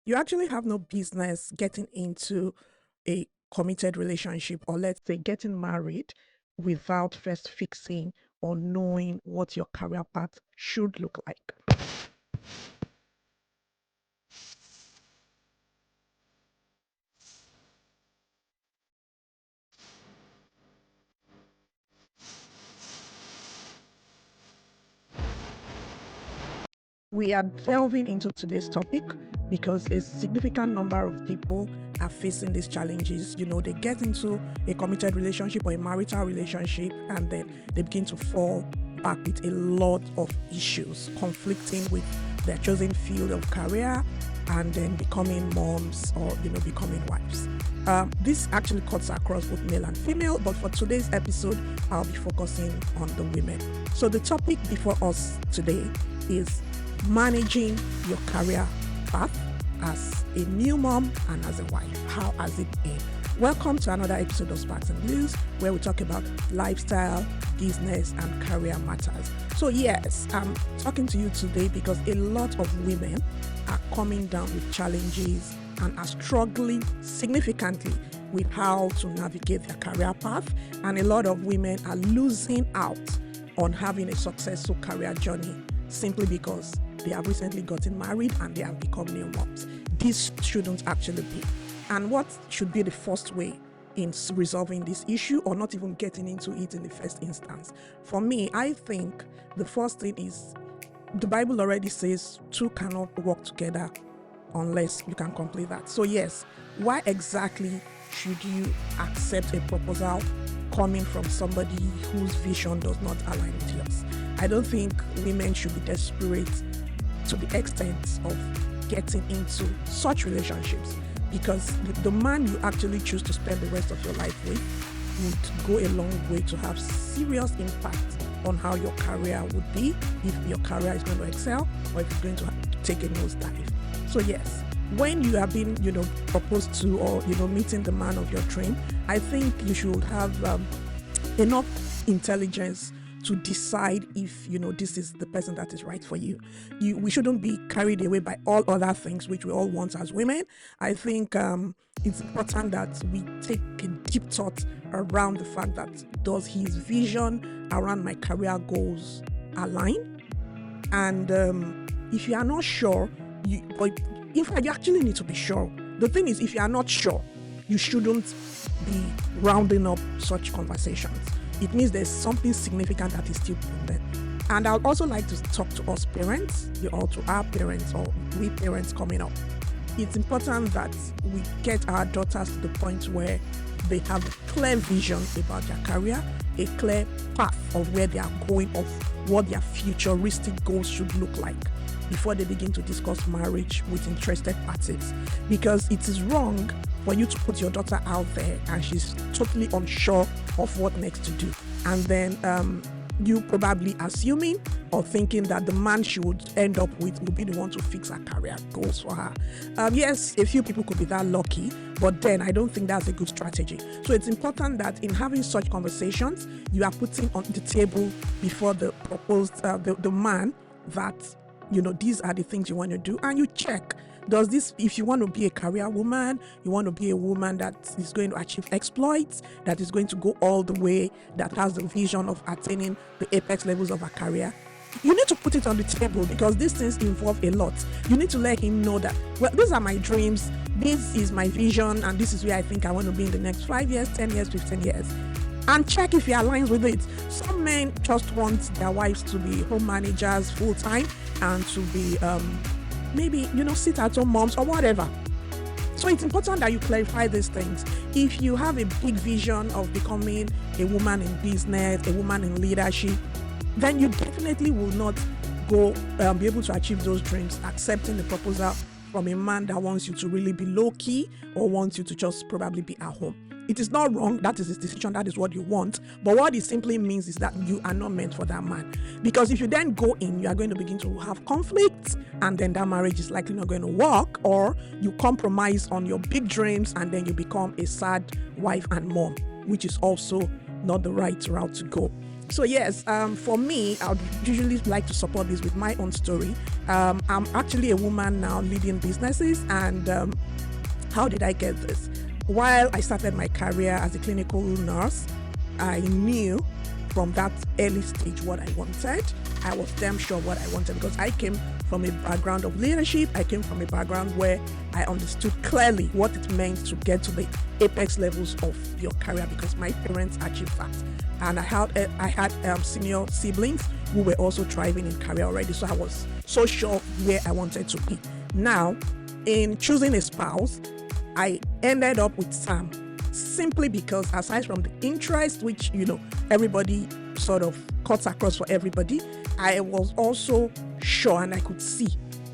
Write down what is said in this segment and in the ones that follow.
you actually have no business getting into a committed relationship, or let's say getting married, without first fixing or knowing what your career path should look like. We are delving into today's topic because a significant number of people are facing these challenges. They get into a committed relationship or a marital relationship, and then they begin to fall back with a lot of issues conflicting with their chosen field of career, and then becoming moms or becoming wives. This actually cuts across both male and female, but for today's episode, I'll be focusing on the women. So the topic before us today is managing your career path as a new mom and as a wife. How has it been? Welcome to another episode of Sparks and Blues, where we talk about lifestyle, business, and career matters. So yes, I'm talking to you today because a lot of women are coming down with challenges and are struggling significantly with how to navigate their career path. And a lot of women are losing out on having a successful career journey simply because they have recently gotten married and they have become new moms. This shouldn't actually be. And what should be the first way in resolving this issue, or not even getting into it in the first instance? For me, I think the first thing is, the Bible already says two cannot work together unless you can complete that. So yes, why exactly should you accept a proposal coming from somebody whose vision does not align with yours? I don't think women should be desperate to the extent of getting into such relationships, because the man you actually choose to spend the rest of your life with would go a long way to have serious impact on how your career would be, if your career is going to excel or if you're going to take a nosedive. So yes, when you have been, proposed to, or, meeting the man of your dream, I think you should have enough intelligence to decide if this is the person that is right for you. We shouldn't be carried away by all other things which we all want as women. I think it's important that we take a deep thought around the fact that, does his vision around my career goals align? And if you are not sure, in fact, you actually need to be sure. The thing is, if you are not sure, you shouldn't be rounding up such conversations. It means there's something significant that is still there. And I'd also like to talk to us parents, or to our parents, or we parents coming up. It's important that we get our daughters to the point where they have a clear vision about their career, a clear path of where they are going, of what their futuristic goals should look like, before they begin to discuss marriage with interested parties. Because it is wrong for you to put your daughter out there and she's totally unsure of what next to do. And then you probably assuming or thinking that the man she would end up with will be the one to fix her career goals for her. Yes, a few people could be that lucky, but then I don't think that's a good strategy. So it's important that in having such conversations, you are putting on the table before the proposed, the man, that these are the things you want to do, and you check, does this, if you want to be a career woman, you want to be a woman that is going to achieve exploits, that is going to go all the way, that has the vision of attaining the apex levels of her career, you need to put it on the table, because these things involve a lot. You need to let him know that, well, these are my dreams, this is my vision, and this is where I think I want to be in the next 5 years, 10 years, 15 years. And check if he aligns with it. Some men just want their wives to be home managers full time, and to be maybe sit at home moms or whatever. So it's important that you clarify these things. If you have a big vision of becoming a woman in business, a woman in leadership, then you definitely will not go be able to achieve those dreams accepting the proposal from a man that wants you to really be low key, or wants you to just probably be at home. It is not wrong. That is his decision. That is what you want. But what it simply means is that you are not meant for that man. Because if you then go in, you are going to begin to have conflicts, and then that marriage is likely not going to work, or you compromise on your big dreams and then you become a sad wife and mom, which is also not the right route to go. So yes, for me, I would usually like to support this with my own story. I'm actually a woman now leading businesses, and how did I get this? While I started my career as a clinical nurse, I knew from that early stage what I wanted. I was damn sure what I wanted because I came from a background of leadership. I came from a background where I understood clearly what it meant to get to the apex levels of your career because my parents achieved that. And I had senior siblings who were also thriving in career already. So I was so sure where I wanted to be. Now, in choosing a spouse, I ended up with Sam simply because aside from the interest, which, everybody sort of cuts across for everybody, I was also sure and I could see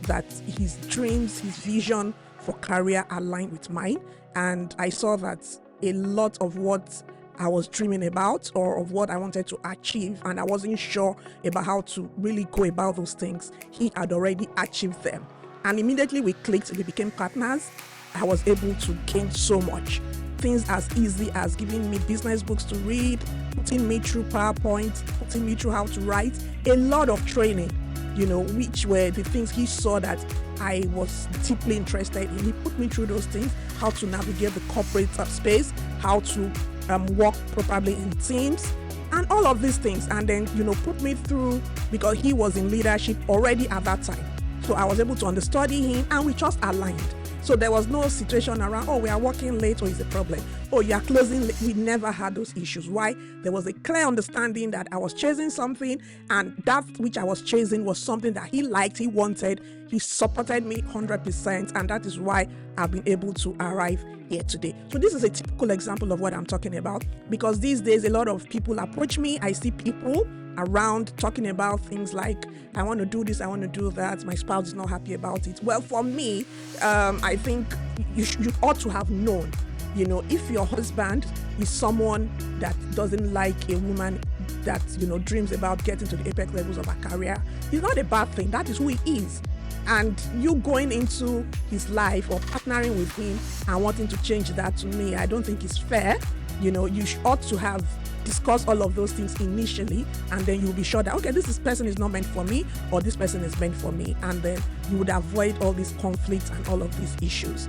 that his dreams, his vision for career aligned with mine. And I saw that a lot of what I was dreaming about or of what I wanted to achieve, and I wasn't sure about how to really go about those things, he had already achieved them. And immediately we clicked, we became partners. I was able to gain so much. Things as easy as giving me business books to read, putting me through PowerPoint, putting me through how to write, a lot of training, which were the things he saw that I was deeply interested in. He put me through those things, how to navigate the corporate space, how to work properly in teams, and all of these things. And then, put me through because he was in leadership already at that time. So I was able to understudy him and we just aligned. So there was no situation around, we are working late or it's a problem. You are closing late. We never had those issues. Why? There was a clear understanding that I was chasing something, and that which I was chasing was something that he liked, he wanted. He supported me 100%, and that is why I've been able to arrive here today. So this is a typical example of what I'm talking about, because these days a lot of people approach me. I see people around talking about things like, I want to do this, I want to do that, my spouse is not happy about it. Well, for me, I think you ought to have known, if your husband is someone that doesn't like a woman that, dreams about getting to the apex levels of her career, it's not a bad thing. That is who he is. And you going into his life or partnering with him and wanting to change that, to me, I don't think it's fair. You ought to have discuss all of those things initially, and then you'll be sure that, okay, this person is not meant for me, or this person is meant for me, and then you would avoid all these conflicts and all of these issues.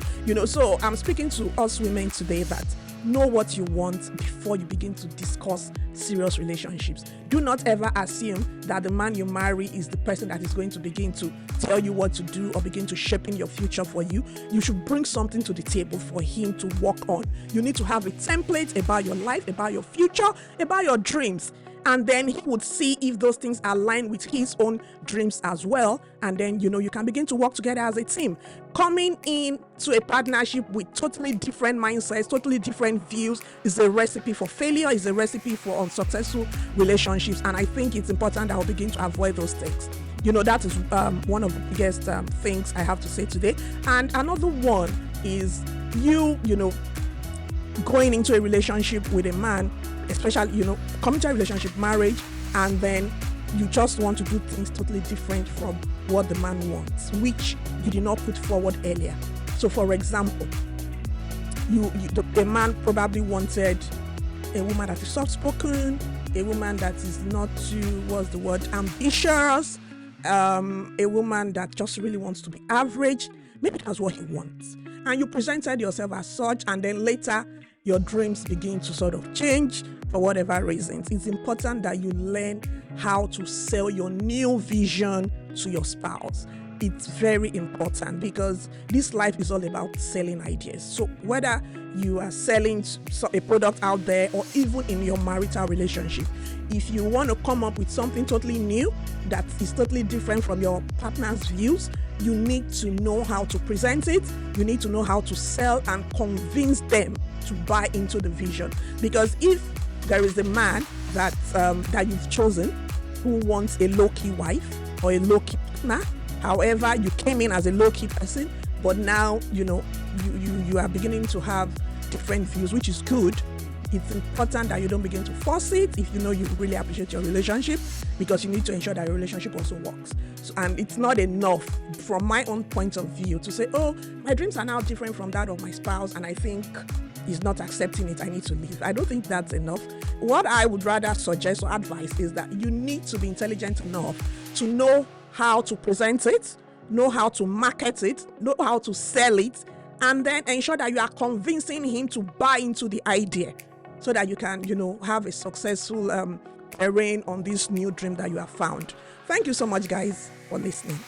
So I'm speaking to us women today that know what you want before you begin to discuss serious relationships. Do not ever assume that the man you marry is the person that is going to begin to tell you what to do or begin to shape in your future for you. You should bring something to the table for him to work on. You need to have a template about your life, about your future, about your dreams. And then he would see if those things align with his own dreams as well. And then, you can begin to work together as a team. Coming in to a partnership with totally different mindsets, totally different views is a recipe for failure, is a recipe for unsuccessful relationships. And I think it's important that we begin to avoid those things. That is one of the biggest things I have to say today. And another one is going into a relationship with a man, especially, committed relationship, marriage, and then you just want to do things totally different from what the man wants, which you did not put forward earlier. So, for example, the man probably wanted a woman that is soft-spoken, a woman that is not too, ambitious, a woman that just really wants to be average. Maybe that's what he wants. And you presented yourself as such, and then later your dreams begin to sort of change for whatever reasons. It's important that you learn how to sell your new vision to your spouse. It's very important because this life is all about selling ideas. So whether you are selling a product out there or even in your marital relationship, if you want to come up with something totally new that is totally different from your partner's views, you need to know how to present it. You need to know how to sell and convince them to buy into the vision. Because if there is a man that you've chosen who wants a low-key wife or a low-key partner, however, you came in as a low-key person, but now, you are beginning to have different views, which is good. It's important that you don't begin to force it if you really appreciate your relationship, because you need to ensure that your relationship also works. So, and it's not enough from my own point of view to say, my dreams are now different from that of my spouse, and I think is not accepting it, I need to leave. I don't think that's enough. What I would rather suggest or advise is that you need to be intelligent enough to know how to present it, know how to market it, know how to sell it, and then ensure that you are convincing him to buy into the idea so that you can, have a successful reign on this new dream that you have found. Thank you so much, guys, for listening.